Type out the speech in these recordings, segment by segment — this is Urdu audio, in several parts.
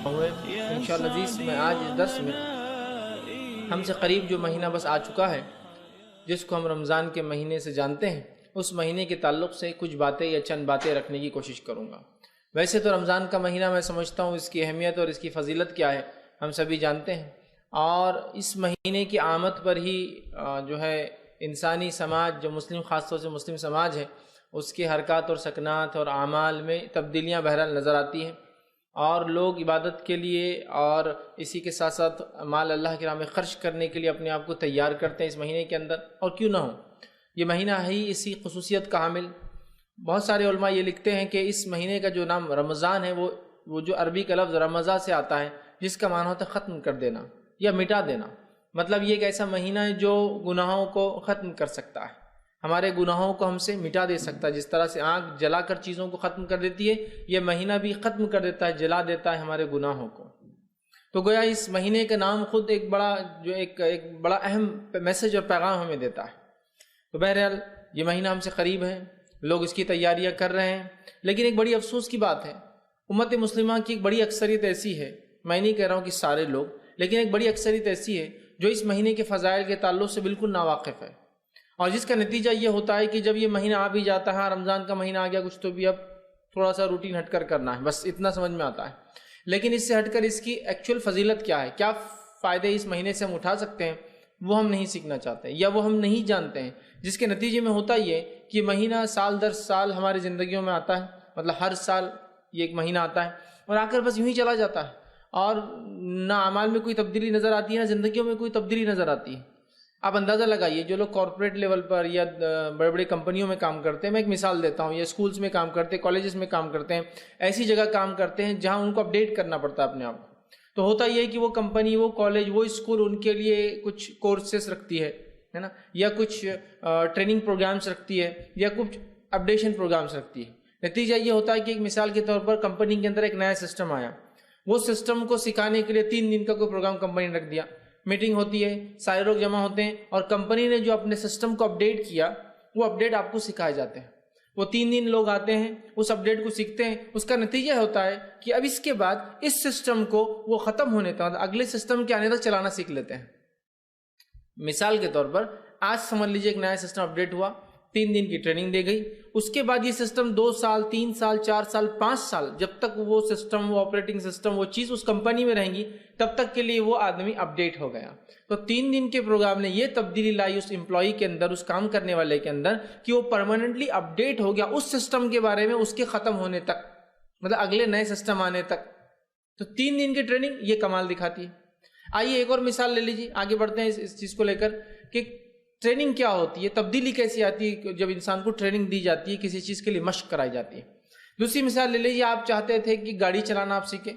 ہوئے انشاءاللہ عزیز میں آج اس درس میں ہم سے قریب جو مہینہ بس آ چکا ہے، جس کو ہم رمضان کے مہینے سے جانتے ہیں، اس مہینے کے تعلق سے کچھ باتیں یا چند باتیں رکھنے کی کوشش کروں گا۔ ویسے تو رمضان کا مہینہ میں سمجھتا ہوں اس کی اہمیت اور اس کی فضیلت کیا ہے ہم سبھی جانتے ہیں، اور اس مہینے کی آمد پر ہی جو ہے انسانی سماج، جو مسلم خاص طور سے مسلم سماج ہے، اس کے حرکات اور سکنات اور اعمال میں تبدیلیاں بہرحال نظر آتی ہیں، اور لوگ عبادت کے لیے اور اسی کے ساتھ ساتھ مال اللہ کی راہ میں خرچ کرنے کے لیے اپنے آپ کو تیار کرتے ہیں اس مہینے کے اندر، اور کیوں نہ ہو، یہ مہینہ ہے ہی اسی خصوصیت کا حامل۔ بہت سارے علماء یہ لکھتے ہیں کہ اس مہینے کا جو نام رمضان ہے وہ جو عربی کا لفظ رمضا سے آتا ہے، جس کا معنی ہوتا ہے ختم کر دینا یا مٹا دینا، مطلب یہ ایک ایسا مہینہ ہے جو گناہوں کو ختم کر سکتا ہے، ہمارے گناہوں کو ہم سے مٹا دے سکتا ہے۔ جس طرح سے آگ جلا کر چیزوں کو ختم کر دیتی ہے، یہ مہینہ بھی ختم کر دیتا ہے، جلا دیتا ہے ہمارے گناہوں کو۔ تو گویا اس مہینے کا نام خود ایک بڑا اہم میسج اور پیغام ہمیں دیتا ہے۔ تو بہرحال یہ مہینہ ہم سے قریب ہے، لوگ اس کی تیاریاں کر رہے ہیں، لیکن ایک بڑی افسوس کی بات ہے، امت مسلمہ کی ایک بڑی اکثریت ایسی ہے، میں نہیں کہہ رہا ہوں کہ سارے لوگ، لیکن ایک بڑی اکثریت ایسی ہے جو اس مہینے کے فضائل کے تعلق سے بالکل ناواقف ہے، اور جس کا نتیجہ یہ ہوتا ہے کہ جب یہ مہینہ آ بھی جاتا ہے، رمضان کا مہینہ آ گیا، کچھ تو بھی اب تھوڑا سا روٹین ہٹ کر کرنا ہے، بس اتنا سمجھ میں آتا ہے، لیکن اس سے ہٹ کر اس کی ایکچوئل فضیلت کیا ہے، کیا فائدے اس مہینے سے ہم اٹھا سکتے ہیں، وہ ہم نہیں سیکھنا چاہتے یا وہ ہم نہیں جانتے ہیں، جس کے نتیجے میں ہوتا یہ کہ مہینہ سال در سال ہماری زندگیوں میں آتا ہے، مطلب ہر سال یہ ایک مہینہ آتا ہے اور آ کر بس یوں ہی چلا جاتا ہے، اور نہ اعمال میں کوئی تبدیلی نظر آتی ہے، نہ زندگیوں میں کوئی تبدیلی نظر آتی ہے۔ آپ اندازہ لگائیے، جو لوگ کارپوریٹ لیول پر یا بڑے بڑے کمپنیوں میں کام کرتے ہیں، میں ایک مثال دیتا ہوں، یا اسکولز میں کام کرتے ہیں، کالجز میں کام کرتے ہیں، ایسی جگہ کام کرتے ہیں جہاں ان کو اپڈیٹ کرنا پڑتا ہے اپنے آپ کو، تو ہوتا یہ ہے کہ وہ کمپنی، وہ کالج، وہ اسکول ان کے لیے کچھ کورسز رکھتی ہے نا، یا کچھ ٹریننگ پروگرامز رکھتی ہے، یا کچھ اپڈیشن پروگرامز رکھتی ہے۔ نتیجہ یہ ہوتا ہے کہ ایک مثال کے طور پر کمپنی کے اندر ایک نیا سسٹم آیا، وہ سسٹم کو سکھانے کے لیے 3 دن کا کوئی پروگرام کمپنی نے رکھ دیا، میٹنگ ہوتی ہے، سارے لوگ جمع ہوتے ہیں، اور کمپنی نے جو اپنے سسٹم کو اپڈیٹ کیا، وہ اپڈیٹ آپ کو سکھائے جاتے ہیں، وہ 3 دن لوگ آتے ہیں، اس اپڈیٹ کو سیکھتے ہیں، اس کا نتیجہ ہوتا ہے کہ اب اس کے بعد اس سسٹم کو وہ ختم ہونے تک، اگلے سسٹم کے آنے تک چلانا سیکھ لیتے ہیں۔ مثال کے طور پر آج سمجھ لیجیے ایک نیا سسٹم اپڈیٹ ہوا، 3 دن کی ٹریننگ دی گئی، اس کے بعد یہ سسٹم 2 سال، 3 سال، 4 سال، 5 سال، جب تک وہ سسٹم، وہ آپریٹنگ سسٹم، وہ چیز اس کمپنی میں رہیں گی، تب تک کے لیے وہ آدمی اپڈیٹ ہو گیا۔ تو 3 دن کے پروگرام نے یہ تبدیلی لائی اس امپلائی کے اندر، اس کام کرنے والے کے اندر، کہ وہ پرماننٹلی اپڈیٹ ہو گیا اس سسٹم کے بارے میں، اس کے ختم ہونے تک، مطلب اگلے نئے سسٹم آنے تک۔ تو 3 دن کی ٹریننگ یہ کمال دکھاتی ہے۔ آئیے ایک اور مثال لے لیجیے، آگے بڑھتے ہیں اس چیز کو لے کر کہ ٹریننگ کیا ہوتی ہے، تبدیلی کیسی آتی ہے جب انسان کو ٹریننگ دی جاتی ہے، کسی چیز کے لیے مشق کرائی جاتی ہے۔ دوسری مثال لے لیجیے، آپ چاہتے تھے کہ گاڑی چلانا آپ سیکھیں،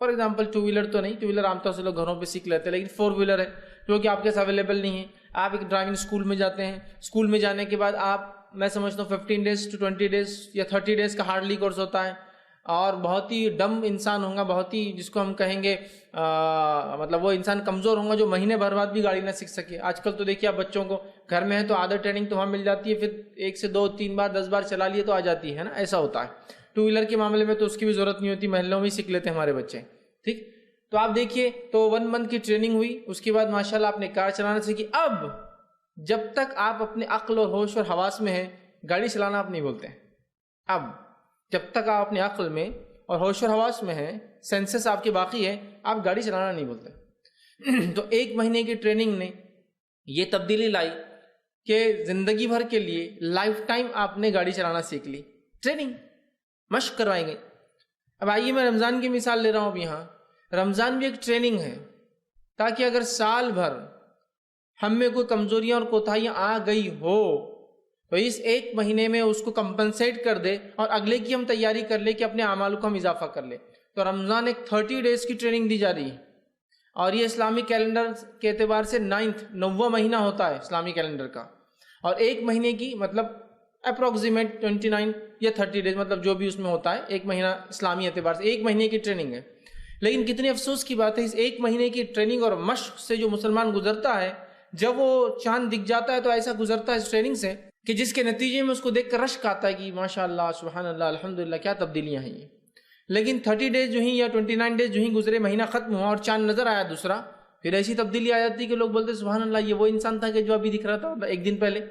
فار ایگزامپل 2 ویلر تو نہیں، 2 ویلر عام طور سے لوگ گھروں پہ سیکھ لیتے ہیں، لیکن 4 ویلر ہے جو کہ آپ کے ساتھ اویلیبل نہیں ہے۔ آپ ایک ڈرائیونگ اسکول میں جاتے ہیں، اسکول میں جانے کے بعد آپ، میں سمجھتا ہوں 15 days to 20 days یا 30 days کا ہارڈلی کورس ہوتا ہے، اور بہت ہی ڈم انسان ہوگا، بہت ہی جس کو ہم کہیں گے مطلب وہ انسان کمزور ہوگا جو مہینے بھر بعد بھی گاڑی نہ سیکھ سکے۔ آج کل تو دیکھیے آپ بچوں کو گھر میں ہے تو آدھا ٹریننگ تو وہاں مل جاتی ہے، پھر 1 سے 2 3 بار 10 بار چلا لیے تو آ جاتی ہے نا، ایسا ہوتا ہے۔ 2 ویلر کے معاملے میں تو اس کی بھی ضرورت نہیں ہوتی، محلوں میں ہی سیکھ لیتے ہیں ہمارے بچے، ٹھیک۔ تو آپ دیکھیے، تو 1 month کی ٹریننگ ہوئی، اس کے بعد ماشاءاللہ آپ نے کار چلانا سیکھی۔ اب جب تک آپ اپنے عقل اور ہوش اور حواس میں ہیں، گاڑی چلانا آپ نہیں بولتے ہیں۔ اب جب تک آپ اپنے عقل میں اور ہوش اور حواس میں ہیں، سینسز آپ کے باقی ہے، آپ گاڑی چلانا نہیں بولتے۔ تو 1 مہینے کی ٹریننگ نے یہ تبدیلی لائی کہ زندگی بھر کے لیے لائف ٹائم آپ نے گاڑی چلانا سیکھ لی، ٹریننگ، مشق کروائی گئی۔ اب آئیے میں رمضان کی مثال لے رہا ہوں اب یہاں، رمضان بھی ایک ٹریننگ ہے، تاکہ اگر سال بھر ہم میں کوئی کمزوریاں اور کوتاہیاں آ گئی ہو تو اس 1 مہینے میں اس کو کمپنسیٹ کر دے، اور اگلے کی ہم تیاری کر لے کہ اپنے اعمال کو ہم اضافہ کر لے۔ تو رمضان ایک 30 days کی ٹریننگ دی جا رہی ہے، اور یہ اسلامی کیلنڈر کے اعتبار سے 9واں مہینہ ہوتا ہے اسلامی کیلنڈر کا، اور 1 مہینے کی مطلب اپروکسیمیٹ 29 یا 30 days، مطلب جو بھی اس میں ہوتا ہے، 1 مہینہ اسلامی اعتبار سے 1 مہینے کی ٹریننگ ہے۔ لیکن کتنی افسوس کی بات ہے، اس 1 مہینے کی ٹریننگ اور مشق سے جو مسلمان گزرتا ہے، جب وہ چاند دکھ جاتا ہے تو ایسا گزرتا ہے اس ٹریننگ سے کہ جس کے نتیجے میں اس کو دیکھ کر رشک آتا ہے کہ ماشاء اللہ، سبحان اللہ، الحمدللہ، کیا تبدیلیاں ہیں یہ۔ لیکن 30 ڈیز جو ہی یا 29 ڈیز جو ہی گزرے، مہینہ ختم ہوا اور چاند نظر آیا دوسرا، پھر ایسی تبدیلی آ جاتی کہ لوگ بولتے سبحان اللہ یہ وہ انسان تھا کہ جو ابھی دکھ رہا تھا ایک دن پہلے۔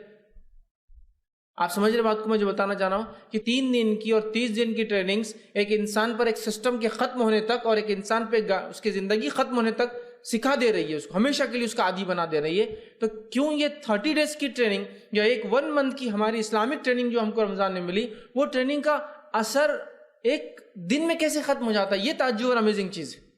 آپ سمجھ رہے بات کو میں جو بتانا چاہ رہا ہوں کہ 3 دن کی اور 30 دن کی ٹریننگز ایک انسان پر ایک سسٹم کے ختم ہونے تک اور ایک انسان پہ اس کی زندگی ختم ہونے تک سکھا دے رہی ہے، اس کو ہمیشہ کے لیے اس کا عادی بنا دے رہی ہے۔ تو کیوں یہ 30 ڈیز کی ٹریننگ یا ایک 1 منتھ کی ہماری اسلامک ٹریننگ جو ہم کو رمضان میں ملی، وہ ٹریننگ کا اثر ایک دن میں کیسے ختم ہو جاتا ہے؟ یہ تعجب اور امیزنگ چیز ہے۔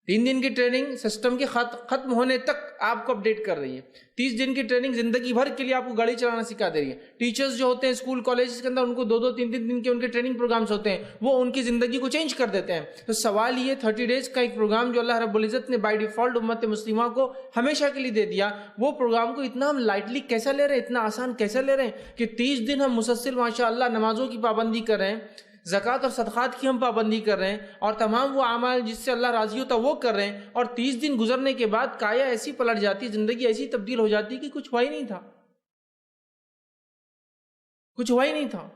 3 دن کی ٹریننگ سسٹم کے ختم ہونے تک آپ کو اپڈیٹ کر رہی ہے، 30 دن کی ٹریننگ زندگی بھر کے لیے آپ کو گاڑی چلانا سکھا دے رہی ہے۔ ٹیچرز جو ہوتے ہیں اسکول کالجز کے اندر، ان کو 2-2 3-3 دن کے ان کے ٹریننگ پروگرامز ہوتے ہیں، وہ ان کی زندگی کو چینج کر دیتے ہیں۔ تو سوال یہ 30 ڈیز کا ایک پروگرام جو اللہ رب العزت نے بائی ڈیفالٹ امت مسلمہ کو ہمیشہ کے لیے دے دیا، وہ پروگرام کو اتنا ہم لائٹلی کیسے لے رہے ہیں، اتنا آسان کیسے لے رہے ہیں کہ 30 دن ہم مسلسل ماشاءاللہ نمازوں کی پابندی کر رہے ہیں، زکوٰۃ اور صدقات کی ہم پابندی کر رہے ہیں، اور تمام وہ اعمال جس سے اللہ راضی ہوتا وہ کر رہے ہیں، اور 30 دن گزرنے کے بعد کایا ایسی پلٹ جاتی، زندگی ایسی تبدیل ہو جاتی کہ کچھ ہوا ہی نہیں تھا، کچھ ہوا ہی نہیں تھا۔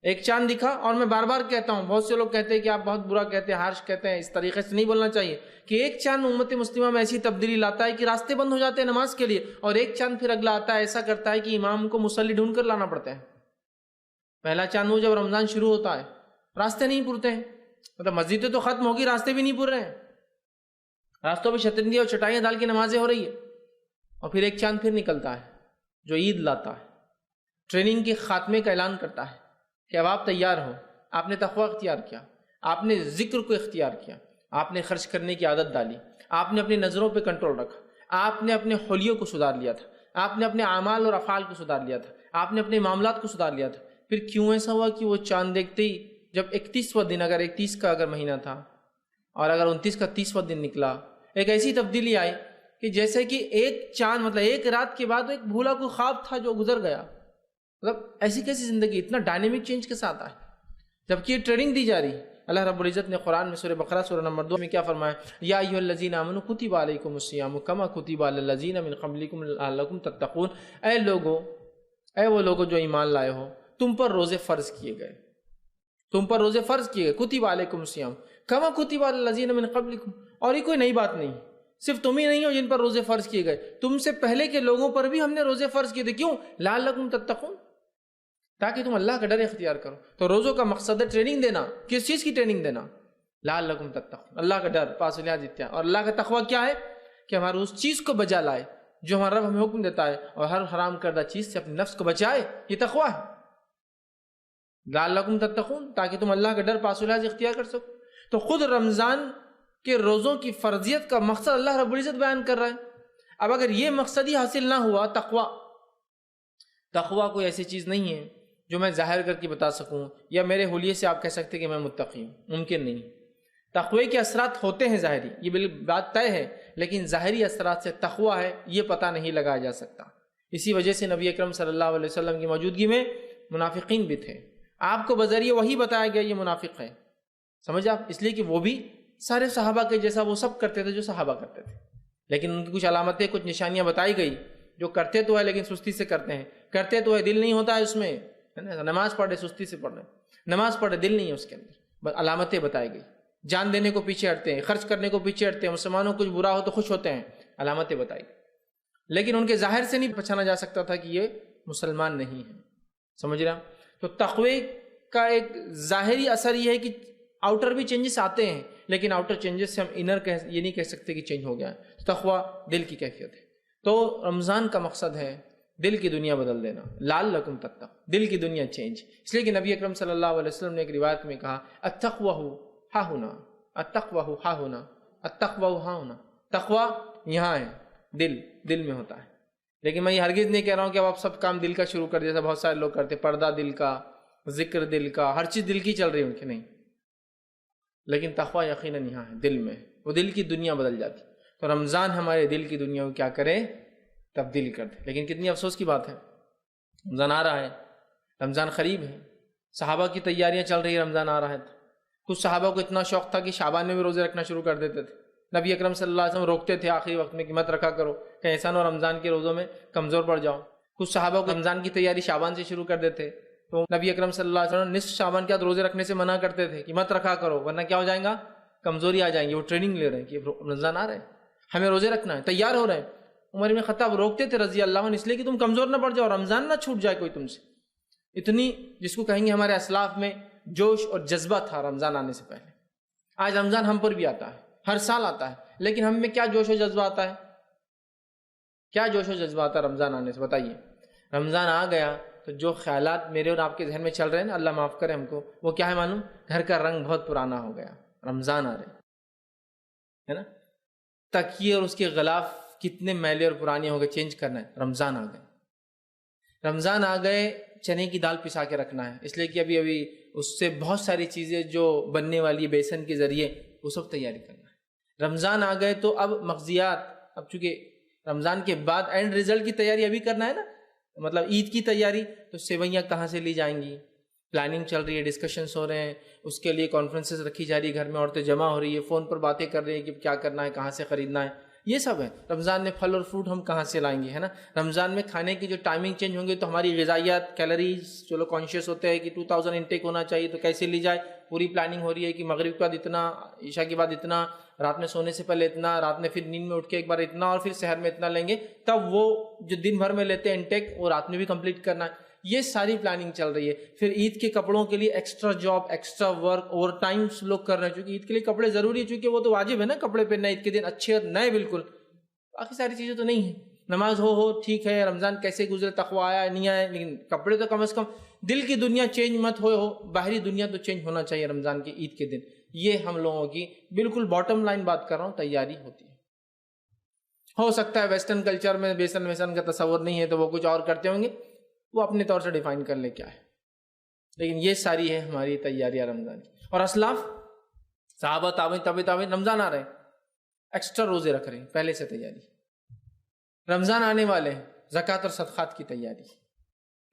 ایک چاند دکھا، اور میں بار بار کہتا ہوں، بہت سے لوگ کہتے ہیں کہ آپ بہت برا کہتے ہیں، ہارش کہتے ہیں، اس طریقے سے نہیں بولنا چاہیے، کہ ایک چاند امت مسلمہ میں ایسی تبدیلی لاتا ہے کہ راستے بند ہو جاتے ہیں نماز کے لیے، اور ایک چاند پھر اگلا آتا ہے ایسا کرتا ہے کہ امام کو مصلی ڈھونڈ کر لانا پڑتا ہے۔ پہلا چاند وہ جب رمضان شروع ہوتا ہے، راستے نہیں پورتے ہیں، مطلب مسجدیں تو ختم ہوگی، راستے بھی نہیں پور رہے ہیں، راستوں پہ شطرنجی اور چٹائیاں ڈال کے نمازیں ہو رہی ہے، اور پھر ایک چاند پھر نکلتا ہے جو عید لاتا ہے، ٹریننگ کے خاتمے کا اعلان کرتا ہے کہ اب آپ تیار ہو، آپ نے تقویٰ اختیار کیا، آپ نے ذکر کو اختیار کیا، آپ نے خرچ کرنے کی عادت ڈالی، آپ نے اپنی نظروں پہ کنٹرول رکھا، آپ نے اپنے حلیوں کو سدھار لیا تھا، آپ نے اپنے اعمال اور افعال کو سدھار لیا تھا، آپ نے اپنے معاملات کو سدھار لیا تھا۔ پھر کیوں ایسا ہوا کہ وہ چاند دیکھتے ہی جب 31واں دن، اگر 31 کا اگر مہینہ تھا اور اگر 29 کا 30واں دن نکلا، ایک ایسی تبدیلی آئی کہ جیسے کہ ایک چاند مطلب ایک رات کے بعد ایک بھولا کوئی خواب تھا جو گزر گیا، مطلب ایسی کیسی زندگی اتنا ڈائنامک چینج کے ساتھ آئے، جبکہ یہ ٹریننگ دی جا رہی ہے۔ اللہ رب العزت نے قرآن میں سورہ بقرہ سورہ نمبر 2 میں کیا فرمایا؟ یا ایھا الذین آمنوا کتب علیکم الصیام کما کتب علی الذین من قبلکم لعلکم تتقون، اے لوگو، اے وہ لوگو جو ایمان لائے ہو، تم پر روزے فرض کیے گئے، تم پر روزے فرض کیے گئے، کتب علیکم الصیام کما کتب علی الذین من قبلکم، اور یہ کوئی نئی بات نہیں، صرف تم ہی نہیں ہو جن پر روزے فرض کیے گئے، تم سے پہلے کے لوگوں پر بھی ہم نے روزے فرض کیے تھے۔ کیوں؟ لعلکم تتقون، تاکہ تم اللہ کا ڈر اختیار کرو۔ تو روزوں کا مقصد ہے ٹریننگ دینا، کس چیز کی ٹریننگ دینا؟ لعلکم تتقون، اللہ کا ڈر، پاس لحاظ اتیا، اور اللہ کا تقویٰ کیا ہے؟ کہ ہمارے اس چیز کو بجا لائے جو ہمارا رب ہمیں حکم دیتا ہے، اور ہر حرام کردہ چیز سے اپنے نفس کو بچائے، یہ تقویٰ ہے۔ لعلکم تتقون، تاکہ تم اللہ کا ڈر پاس لحاظ اختیار کر سکو۔ تو خود رمضان کے روزوں کی فرضیت کا مقصد اللہ رب العزت بیان کر رہا ہے۔ اب اگر یہ مقصد ہی حاصل نہ ہوا، تقویٰ کوئی ایسی چیز نہیں ہے جو میں ظاہر کر کے بتا سکوں، یا میرے حلیے سے آپ کہہ سکتے کہ میں متقی ہوں، ممکن نہیں۔ تقوی کے اثرات ہوتے ہیں ظاہری، یہ بالکل بات طے ہے، لیکن ظاہری اثرات سے تقویٰ ہے یہ پتہ نہیں لگایا جا سکتا۔ اسی وجہ سے نبی اکرم صلی اللہ علیہ وسلم کی موجودگی میں منافقین بھی تھے، آپ کو بذریعہ وہی بتایا گیا یہ منافق ہے، سمجھ آپ، اس لیے کہ وہ بھی سارے صحابہ کے جیسا وہ سب کرتے تھے جو صحابہ کرتے تھے، لیکن ان کی کچھ علامتیں، کچھ نشانیاں بتائی گئی، جو کرتے تو ہے لیکن سستی سے کرتے ہیں، کرتے تو ہے دل نہیں ہوتا ہے اس میں، نماز پڑھے سستی سے پڑھ رہے ہیں، نماز پڑھے دل نہیں ہے اس کے اندر، بس علامتیں بتائی گئی، جان دینے کو پیچھے ہٹتے ہیں، خرچ کرنے کو پیچھے ہٹتے ہیں، مسلمانوں کو کچھ برا ہو تو خوش ہوتے ہیں، علامتیں بتائی گئی، لیکن ان کے ظاہر سے نہیں پہچانا جا سکتا تھا کہ یہ مسلمان نہیں ہے، سمجھ رہا؟ تو تقوی کا ایک ظاہری اثر یہ ہے کہ آؤٹر بھی چینجز آتے ہیں، لیکن آؤٹر چینجز سے ہم انر یہ نہیں کہہ سکتے کہ چینج ہو گیا ہے۔ تقوی دل کی کیفیت ہے۔ تو رمضان کا مقصد ہے دل کی دنیا بدل دینا، لعلکم تتقون، دل کی دنیا چینج، اس لیے کہ نبی اکرم صلی اللہ علیہ وسلم نے ایک روایت میں کہا التقوی ہا ہونا، التقوی ہا ہونا، التقوی ہا ہونا، تقوی یہاں ہے، دل میں ہوتا ہے۔ لیکن میں یہ ہرگز نہیں کہہ رہا ہوں کہ اب آپ سب کام دل کا شروع کر جیسا بہت سارے لوگ کرتے، پردہ دل کا، ذکر دل کا، ہر چیز دل کی چل رہی ہے ان کی، نہیں، لیکن تقوی یقیناً یہاں ہے، دل میں، وہ دل کی دنیا بدل جاتی۔ تو رمضان ہمارے دل کی دنیا کو کیا کرے؟ تبدیل کر دے۔ لیکن کتنی افسوس کی بات ہے، رمضان آ رہا ہے، رمضان قریب ہے، صحابہ کی تیاریاں چل رہی ہیں، رمضان آ رہا ہے، کچھ صحابہ کو اتنا شوق تھا کہ شعبان میں بھی روزے رکھنا شروع کر دیتے تھے، نبی اکرم صلی اللہ علیہ وسلم روکتے تھے آخری وقت میں کہ مت رکھا کرو کہ ایسا نہ ہو رمضان کے روزوں میں کمزور پڑ جاؤ۔ کچھ صحابہ کو رمضان کی تیاری شعبان سے شروع کر دیتے، تو نبی اکرم صلی اللہ علیہ وسلم نصف شعبان کے بعد روزے رکھنے سے منع کرتے تھے کہ مت رکھا کرو ورنہ کیا ہو جائیں گا، کمزوری آ جائیں گی۔ وہ ٹریننگ لے رہے ہیں کہ رمضان آ رہے ہیں، ہمیں روزے رکھنا ہے، تیار ہو رہے ہیں۔ عمر بن خطاب روکتے تھے رضی اللہ عنہ اس لیے کہ تم کمزور نہ پڑ جاؤ، رمضان نہ چھوٹ جائے کوئی تم سے۔ اتنی جس کو کہیں گے ہمارے اسلاف میں جوش اور جذبہ تھا رمضان آنے سے پہلے۔ آج رمضان ہم پر بھی آتا ہے، ہر سال آتا ہے، لیکن ہم میں کیا جوش و جذبہ آتا ہے؟ کیا جوش و جذبہ آتا ہے رمضان آنے سے؟ بتائیے۔ رمضان آ گیا تو جو خیالات میرے اور آپ کے ذہن میں چل رہے ہیں نا، اللہ معاف کرے ہم کو، وہ کیا ہے معلوم؟ گھر کا رنگ بہت پرانا ہو گیا، رمضان آ رہے ہے نا، تکیے اور اس کے غلاف کتنے میلے اور پرانے ہو گئے، چینج کرنا ہے، رمضان آ گئے۔ رمضان آ گئے، چنے کی دال پسا کے رکھنا ہے، اس لیے کہ ابھی اس سے بہت ساری چیزیں جو بننے والی بیسن کے ذریعے وہ سب تیاری کرنا ہے۔ رمضان آ گئے تو اب مغزیات، اب چونکہ رمضان کے بعد اینڈ رزلٹ کی تیاری ابھی کرنا ہے نا، مطلب عید کی تیاری، تو سیویاں کہاں سے لی جائیں گی، پلاننگ چل رہی ہے، ڈسکشنز ہو رہے ہیں، اس کے لیے کانفرنسز رکھی جا رہی ہے، گھر میں عورتیں جمع ہو رہی ہے، فون پر باتیں کر رہی ہیں کہ کیا کرنا ہے، کہاں سے خریدنا ہے، یہ سب ہے۔ رمضان میں پھل اور فروٹ ہم کہاں سے لائیں گے، ہے نا۔ رمضان میں کھانے کی جو ٹائمنگ چینج ہوں گے تو ہماری غذائیات، کیلریز، جو لوگ کانشیس ہوتے ہیں کہ 2000 انٹیک ہونا چاہیے تو کیسے لی جائے، پوری پلاننگ ہو رہی ہے کہ مغرب کے بعد اتنا، عشاء کے بعد اتنا، رات میں سونے سے پہلے اتنا، رات میں پھر نیند میں اٹھ کے ایک بار اتنا، اور پھر سحر میں اتنا لیں گے، تب وہ جو دن بھر میں لیتے ہیں انٹیک وہ رات میں بھی کمپلیٹ کرنا ہے۔ یہ ساری پلاننگ چل رہی ہے۔ پھر عید کے کپڑوں کے لیے extra job, extra work, over time لوگ کر رہے ہیں، چونکہ عید کے لیے کپڑے ضروری ہے، چونکہ وہ تو واجب ہے نا کپڑے پہننا عید کے دن، اچھے نئے بالکل، باقی ساری چیزیں تو نہیں ہیں۔ نماز ہو ٹھیک ہے، رمضان کیسے گزرے، تقویٰ آیا نہیں آیا، لیکن کپڑے تو کم از کم، دل کی دنیا چینج مت ہو، باہری دنیا تو چینج ہونا چاہیے رمضان کے عید کے دن۔ یہ ہم لوگوں کی بالکل باٹم لائن بات کر رہا ہوں، تیاری ہوتی ہے۔ ہو سکتا ہے ویسٹرن کلچر میں بیسن ویسن کا تصور نہیں ہے تو وہ کچھ اور کرتے ہوں گے، وہ اپنے طور سے ڈیفائن کر لے کیا ہے، لیکن یہ ساری ہے ہماری تیاریاں رمضان کی۔ اور اسلاف، صحابہ، تابعین، رمضان آ رہے ہیں، ایکسٹرا روزے رکھ رہے ہیں، پہلے سے تیاری۔ رمضان آنے والے ہیں، زکوٰۃ اور صدقات کی تیاری۔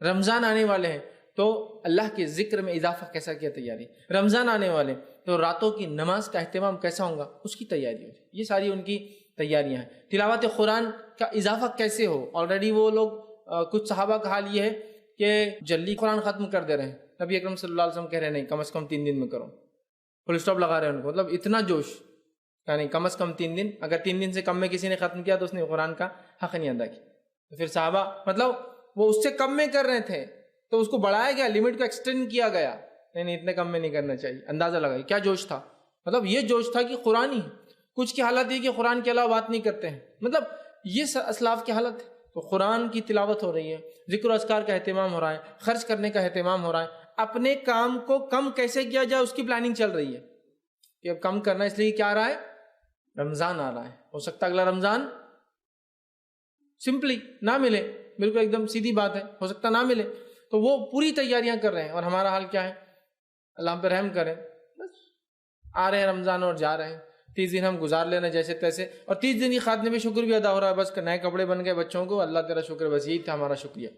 رمضان آنے والے ہیں تو اللہ کے ذکر میں اضافہ کیسا کیا، تیاری۔ رمضان آنے والے تو راتوں کی نماز کا اہتمام کیسا ہوگا، اس کی تیاری ہوتی ہے۔ یہ ساری ان کی تیاریاں ہیں۔ تلاوت قرآن کا اضافہ کیسے ہو، آلریڈی وہ لوگ، کچھ صحابہ کا حال یہ ہے کہ جلدی قرآن ختم کر دے رہے ہیں، نبی اکرم صلی اللہ علیہ وسلم کہہ رہے ہیں نہیں، کم از کم 3 دن میں کرو، فل اسٹاپ لگا رہے ہیں ان کو، مطلب اتنا جوش، یعنی کم از کم 3 دن، اگر 3 دن سے کم میں کسی نے ختم کیا تو اس نے قرآن کا حق نہیں ادا کیا۔ تو پھر صحابہ، مطلب وہ اس سے کم میں کر رہے تھے تو اس کو بڑھایا گیا، لمٹ کو ایکسٹینڈ کیا گیا، نہیں اتنے کم میں نہیں کرنا چاہیے، اندازہ لگائی کیا جوش تھا۔ مطلب یہ جوش تھا کہ قرآن ہی، کچھ کی حالت یہ کہ قرآن کے علاوہ بات نہیں کرتے ہیں، مطلب یہ اسلاف کی حالت ہے۔ تو قرآن کی تلاوت ہو رہی ہے، ذکر و اذکار کا اہتمام ہو رہا ہے، خرچ کرنے کا اہتمام ہو رہا ہے، اپنے کام کو کم کیسے کیا جائے اس کی پلاننگ چل رہی ہے کہ اب کم کرنا، اس لیے کیا آ رہا ہے، رمضان آ رہا ہے۔ ہو سکتا ہے اگلا رمضان سمپلی نہ ملے، بالکل ایک دم سیدھی بات ہے، ہو سکتا نہ ملے، تو وہ پوری تیاریاں کر رہے ہیں، اور ہمارا حال کیا ہے، اللہ ہم پہ رحم کرے، بس آ رہے ہیں رمضان اور جا رہے ہیں، 30 دن ہم گزار لینا جیسے تیسے، اور 30 دن کی خاتمے میں شکر بھی ادا ہو رہا ہے، بس نئے کپڑے بن گئے بچوں کو، اللہ تیرا شکر، بس یہی تھا ہمارا شکریہ۔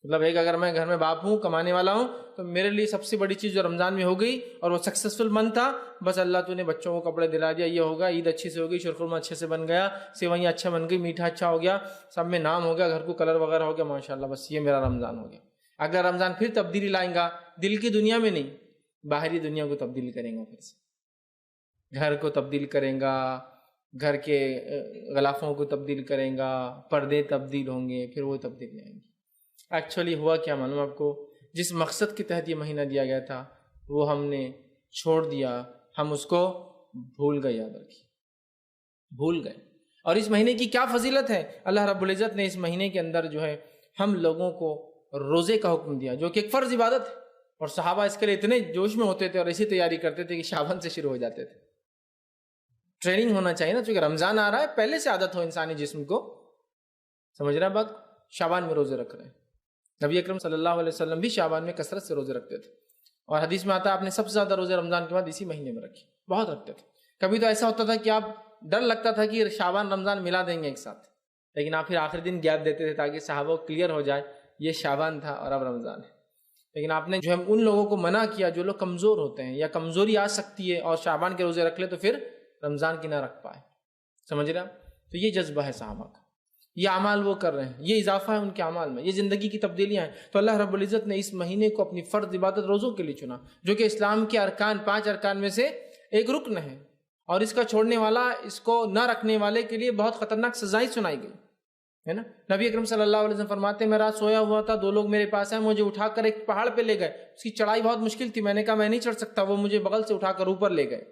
مطلب ایک، اگر میں گھر میں باپ ہوں، کمانے والا ہوں، تو میرے لیے سب سے بڑی چیز جو رمضان میں ہو گئی اور وہ سکسیسفل منتھ تھا، بس اللہ تو نے بچوں کو کپڑے دلا دیا، یہ ہوگا، عید اچھی سے ہوگی، شیرخرما اچھے سے بن گیا، سیوئیاں اچھا بن گئی، میٹھا اچھا ہو گیا، سب میں نام ہو گیا، گھر کو کلر وغیرہ ہو گیا، ماشاءاللہ، بس یہ میرا رمضان ہو گیا۔ اگلا رمضان پھر تبدیلی لائیں گا، دل کی دنیا میں نہیں، باہری دنیا کو تبدیل کریں گا، پھر سے گھر کو تبدیل کریں گا، گھر کے غلافوں کو تبدیل کریں گا، پردے تبدیل ہوں گے، پھر وہ تبدیلی آئیں گی۔ ایکچولی ہوا کیا معلوم آپ کو، جس مقصد کے تحت یہ مہینہ دیا گیا تھا وہ ہم نے چھوڑ دیا، ہم اس کو بھول گئے، یاد رکھیے، بھول گئے۔ اور اس مہینے کی کیا فضیلت ہے، اللہ رب العزت نے اس مہینے کے اندر جو ہے ہم لوگوں کو روزے کا حکم دیا، جو کہ ایک فرض عبادت ہے، اور صحابہ اس کے لیے اتنے جوش میں ہوتے تھے اور ایسی تیاری کرتے تھے کہ شعبان سے شروع ہو جاتے تھے۔ ٹریننگ ہونا چاہیے نا، چونکہ رمضان آ رہا ہے، پہلے سے عادت ہو انسانی جسم کو، سمجھ رہے ہیں بات، شعبان میں روزے رکھ رہے ہیں۔ نبی اکرم صلی اللہ علیہ وسلم بھی شعبان میں کثرت سے روزے رکھتے تھے، اور حدیث میں آتا ہے آپ نے سب سے زیادہ روزے رمضان کے بعد اسی مہینے میں رکھے، بہت رکھتے تھے۔ کبھی تو ایسا ہوتا تھا کہ آپ ڈر لگتا تھا کہ شعبان رمضان ملا دیں گے ایک ساتھ، لیکن آپ پھر آخری دن گیپ دیتے تھے تاکہ صحابہ کو کلیئر ہو جائے یہ شعبان تھا اور اب رمضان ہے۔ لیکن آپ نے جو ہے ان لوگوں کو منع کیا جو لوگ کمزور ہوتے ہیں یا کمزوری آ سکتی ہے اور شعبان کے روزے رکھ لے تو پھر رمضان کی نہ رکھ پائے، سمجھ رہے ہیں؟ تو یہ جذبہ ہے صحابہ کا، یہ اعمال وہ کر رہے ہیں، یہ اضافہ ہے ان کے اعمال میں، یہ زندگی کی تبدیلیاں ہیں۔ تو اللہ رب العزت نے اس مہینے کو اپنی فرض عبادت روزوں کے لیے چنا، جو کہ اسلام کے ارکان 5 ارکان میں سے ایک رکن ہے، اور اس کا چھوڑنے والا، اس کو نہ رکھنے والے کے لیے بہت خطرناک سزائیں سنائی گئی ہے نا۔ نبی اکرم صلی اللہ علیہ وسلم فرماتے ہیں، میں رات سویا ہوا تھا، 2 لوگ میرے پاس آئے، مجھے اٹھا کر ایک پہاڑ پہ لے گئے، اس کی چڑھائی بہت مشکل تھی، میں نے کہا میں نہیں چڑھ سکتا، وہ مجھے بغل سے اٹھا کر اوپر لے گئے۔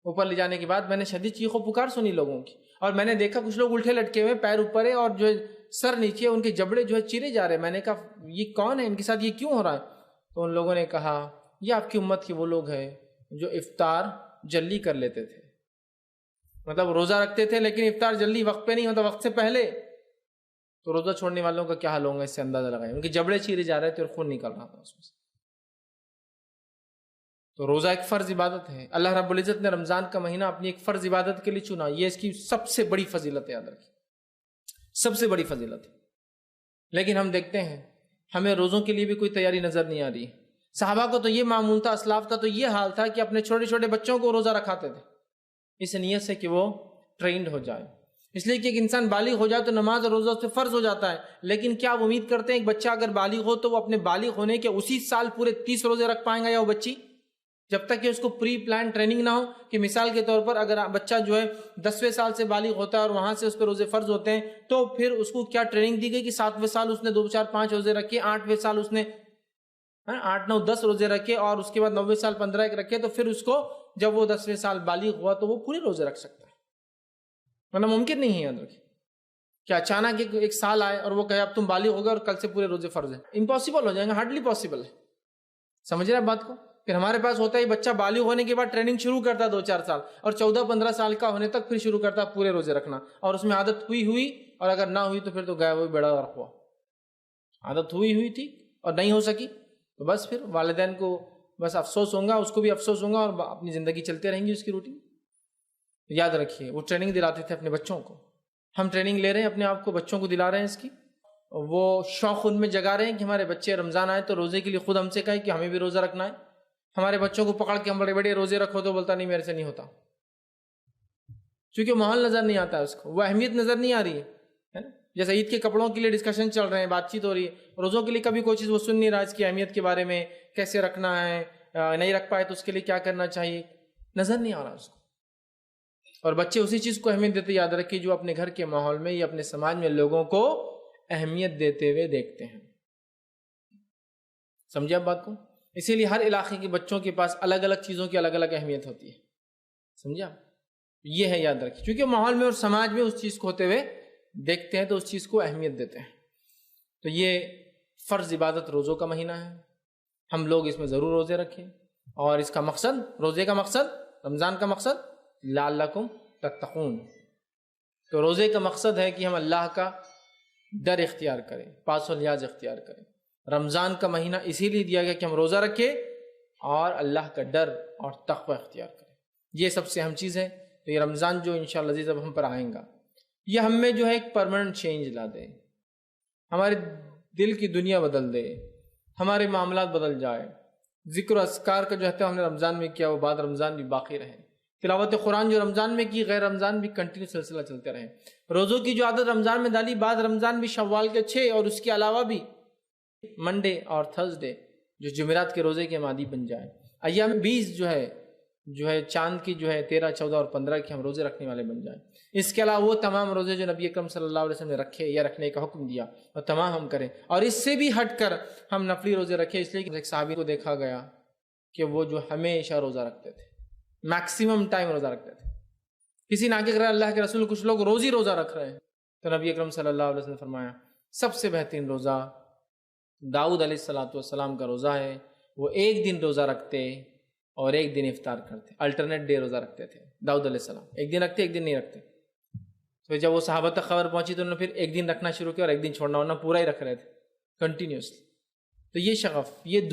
اوپر لے جانے کے بعد میں نے شدید چیخ و پکار سنی لوگوں کی، اور میں نے دیکھا کچھ لوگ الٹے لٹکے ہوئے، پیر اوپر ہے اور جو ہے سر نیچے، ان کے جبڑے جو ہے چیرے جا رہے ہیں۔ میں نے کہا یہ کون ہے، ان کے ساتھ یہ کیوں ہو رہا ہے؟ تو ان لوگوں نے کہا یہ آپ کی امت کے وہ لوگ ہیں جو افطار جلدی کر لیتے تھے، مطلب روزہ رکھتے تھے لیکن افطار جلدی وقت پہ نہیں ہوتا، وقت سے پہلے۔ تو روزہ چھوڑنے والوں کا کیا حال ہوگا، اس سے اندازہ لگائیں، ان کے جبڑے چیرے جا رہے تھے اور خون نکل رہا تھا اس میں سے۔ تو روزہ ایک فرض عبادت ہے، اللہ رب العزت نے رمضان کا مہینہ اپنی ایک فرض عبادت کے لیے چنا، یہ اس کی سب سے بڑی فضیلت ہے، یاد رکھیں سب سے بڑی فضیلت ہے۔ لیکن ہم دیکھتے ہیں ہمیں روزوں کے لیے بھی کوئی تیاری نظر نہیں آ رہی ہے۔ صحابہ کو تو یہ معمول تھا، اسلاف کا تو یہ حال تھا کہ اپنے چھوٹے چھوٹے بچوں کو روزہ رکھاتے تھے، اس نیت سے کہ وہ ٹرینڈ ہو جائے، اس لیے کہ ایک انسان بالغ ہو جائے تو نماز اور روزہ اس پہ فرض ہو جاتا ہے۔ لیکن کیا آپ امید کرتے ہیں ایک بچہ اگر بالغ ہو تو وہ اپنے بالغ ہونے کے اسی سال پورے 30 روزے رکھ پائیں گا، یا وہ بچی؟ جب تک کہ اس کو پری پلان ٹریننگ نہ ہو، کہ مثال کے طور پر اگر بچہ جو ہے 10ویں سال سے بالغ ہوتا ہے اور وہاں سے اس پہ روزے فرض ہوتے ہیں، تو پھر اس کو کیا ٹریننگ دی گئی کہ 7ویں سال اس نے 2 4 5 روزے رکھے، 8ویں سال اس نے 8 9 10 روزے رکھے، اور اس کے بعد 9ویں سال 15 ایک رکھے، تو پھر اس کو جب وہ 10ویں سال بالغ ہوا تو وہ پورے روزے رکھ سکتا ہے، ورنہ ممکن نہیں ہے۔ یاد رکھیں کہ اچانک ایک سال آئے اور وہ کہے اب تم بالغ ہو گئے اور کل سے پورے روزے فرض ہیں، امپاسبل ہو جائیں گے، ہارڈلی پاسبل ہے۔ سمجھ رہے ہیں بات کو؟ پھر ہمارے پاس ہوتا ہے بچہ بالغ ہونے کے بعد ٹریننگ شروع کرتا ہے 2 4 سال، اور 14 15 سال کا ہونے تک پھر شروع کرتا ہے پورے روزے رکھنا، اور اس میں عادت ہوئی، اور اگر نہ ہوئی تو پھر تو گیا وہ بڑا غرق ہوا۔ عادت ہوئی تھی اور نہیں ہو سکی تو بس پھر والدین کو بس افسوس ہوگا، اس کو بھی افسوس ہوگا، اور اپنی زندگی چلتے رہیں گی اس کی روٹین۔ یاد رکھیے وہ ٹریننگ دلاتے تھے اپنے بچوں کو، ہم ٹریننگ لے رہے ہیں اپنے آپ کو، بچوں کو دلا رہے ہیں اس کی، وہ شوق ان میں جگا رہے ہیں کہ ہمارے بچے رمضان آئے تو روزے کے لیے خود ہم سے کہیں کہ ہمیں بھی روزہ رکھنا ہے۔ ہمارے بچوں کو پکڑ کے ہم بڑے بڑے روزے رکھو تو بولتا نہیں میرے سے نہیں ہوتا، کیونکہ ماحول نظر نہیں آتا ہے اس کو، وہ اہمیت نظر نہیں آ رہی ہے نا۔ جیسے عید کے کپڑوں کے لیے ڈسکشن چل رہے ہیں، بات چیت ہو رہی ہے، روزوں کے لیے کبھی کوئی چیز وہ سن نہیں رہا اس کی اہمیت کے بارے میں، کیسے رکھنا ہے، نہیں رکھ پائے تو اس کے لیے کیا کرنا چاہیے، نظر نہیں آ رہا اس کو۔ اور بچے اسی چیز کو اہمیت دیتے، یاد رکھیے، جو اپنے گھر کے ماحول میں یا اپنے سماج میں لوگوں کو اہمیت دیتے ہوئے دیکھتے ہیں۔ سمجھے آپ بات کو؟ اسی لیے ہر علاقے کے بچوں کے پاس الگ الگ چیزوں کی الگ الگ اہمیت ہوتی ہے، سمجھا؟ یہ ہے، یاد رکھیے، کیونکہ ماحول میں اور سماج میں اس چیز کو ہوتے ہوئے دیکھتے ہیں تو اس چیز کو اہمیت دیتے ہیں۔ تو یہ فرض عبادت روزوں کا مہینہ ہے، ہم لوگ اس میں ضرور روزے رکھیں، اور اس کا مقصد، روزے کا مقصد، رمضان کا مقصد لعلکم تتقون، تو روزے کا مقصد ہے کہ ہم اللہ کا ڈر اختیار کریں، پاس و لیاز اختیار کریں۔ رمضان کا مہینہ اسی لیے دیا گیا کہ ہم روزہ رکھیں اور اللہ کا ڈر اور تقوی اختیار کریں، یہ سب سے اہم چیز ہے۔ تو یہ رمضان جو انشاءاللہ عزیز اب ہم پر آئیں گا، یہ ہم میں جو ہے ایک پرماننٹ چینج لا دے، ہمارے دل کی دنیا بدل دے، ہمارے معاملات بدل جائے، ذکر و اذکار کا جو ہے ہم نے رمضان میں کیا وہ بعد رمضان بھی باقی رہے، تلاوت قرآن جو رمضان میں کی غیر رمضان بھی کنٹینیو سلسلہ چلتے رہے، روزوں کی جو عادت رمضان میں ڈالی بعد رمضان بھی شوال کے 6 اور اس کے علاوہ بھی منڈے اور تھرسڈے جو جمعرات کے روزے کے مادی بن جائیں، ایام 20 جو ہے چاند کی جو ہے 13 14 اور 15 کے ہم روزے رکھنے والے بن جائیں۔ اس کے علاوہ وہ تمام روزے جو نبی اکرم صلی اللہ علیہ وسلم نے رکھے یا رکھنے کا حکم دیا وہ تمام ہم کریں، اور اس سے بھی ہٹ کر ہم نفلی روزے رکھیں، اس لیے کہ ایک صحابی کو دیکھا گیا کہ وہ جو ہمیشہ روزہ رکھتے تھے، میکسیمم ٹائم روزہ رکھتے تھے۔ کسی نے آگے کہا اللہ کے رسول کچھ لوگ روز ہی روزہ رکھ رہے ہیں، تو نبی اکرم صلی اللہ علیہ وسلم نے فرمایا سب سے بہترین روزہ داؤد علیہ السلام کا روزہ ہے، وہ ایک دن روزہ رکھتے اور ایک دن افطار کرتے، الٹرنیٹ ڈے روزہ رکھتے تھے داؤد علیہ السلام، ایک دن رکھتے ایک دن نہیں رکھتے۔ تو جب وہ صحابہ تک خبر پہنچی تو انہوں نے پھر ایک دن رکھنا شروع کیا اور ایک دن چھوڑنا، ورنہ پورا ہی رکھ رہے تھے کنٹینیوسلی۔ تو یہ شغف، یہ